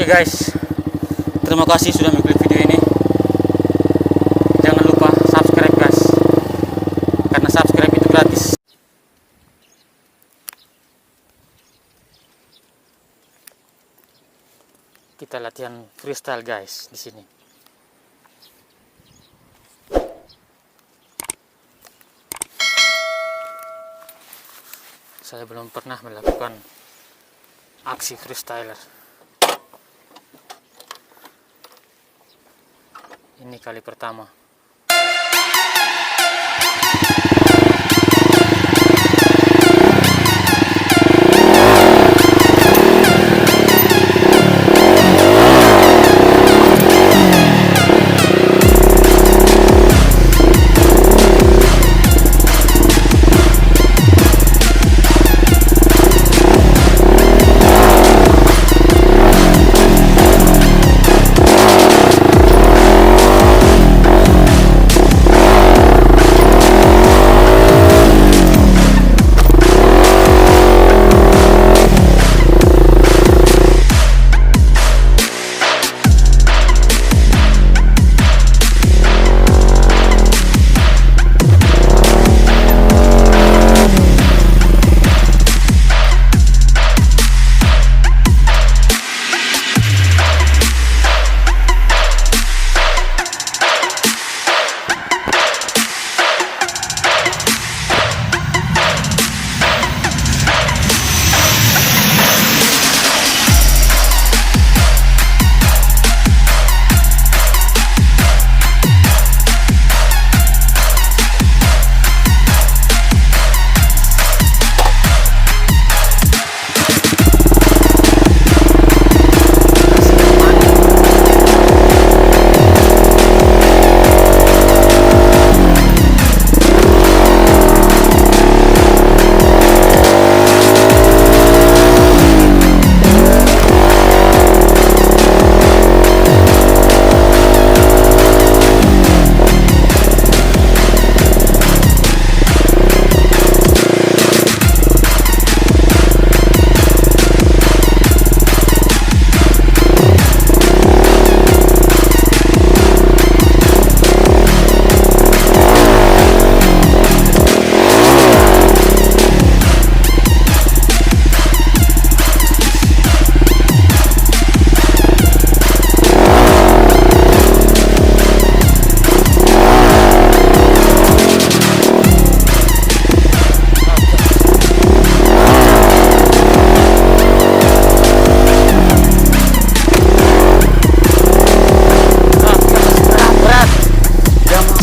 guys, terima kasih sudah mengklik video ini. Jangan lupa subscribe guys, karena subscribe itu gratis. Kita latihan freestyle guys di sini. Saya belum pernah melakukan aksi freestyler. Ini kali pertama.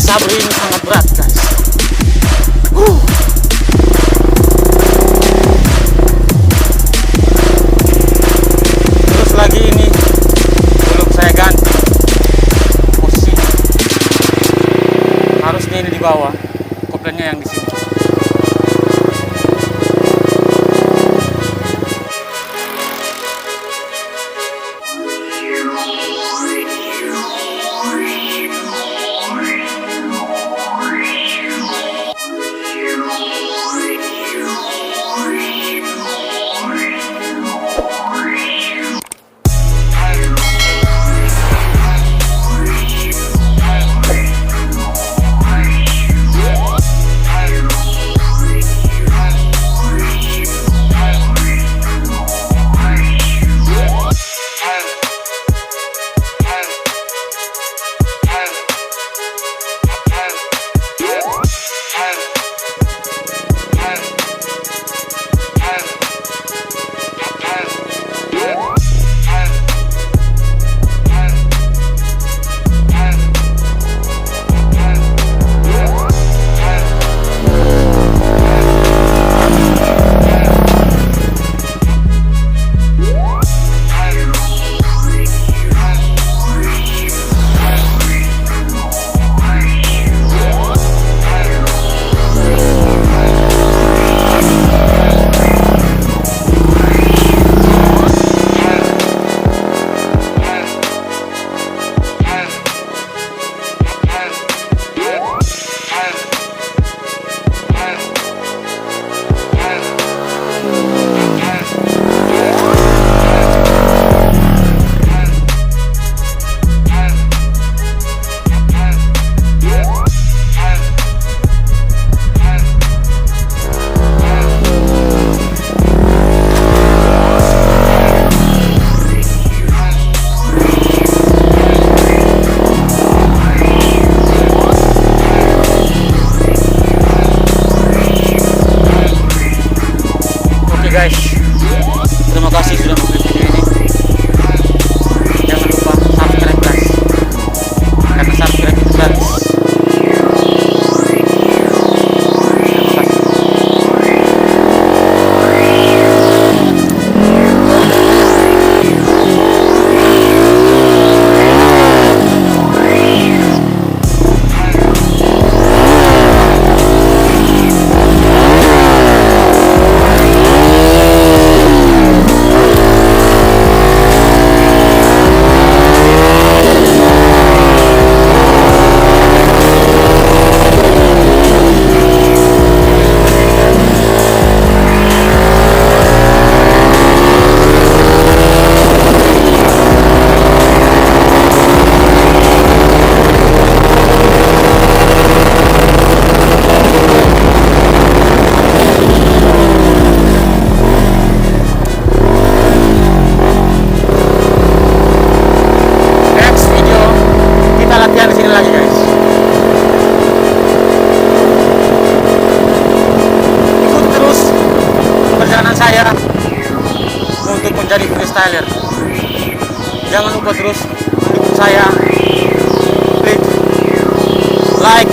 Xabre ini sangat berat guys. Terus lagi ini belum saya ganti posisinya. Harusnya ini di bawah, koplernya yang di sini. guys. Terima kasih sudah mengklik video ini. Jangan lupa subscribe guys, karena subscribe itu gratis. Latihan di sini lagi guys. Ikuti terus perjalanan saya untuk menjadi freestyler. Jangan lupa terus mendukung saya, klik like,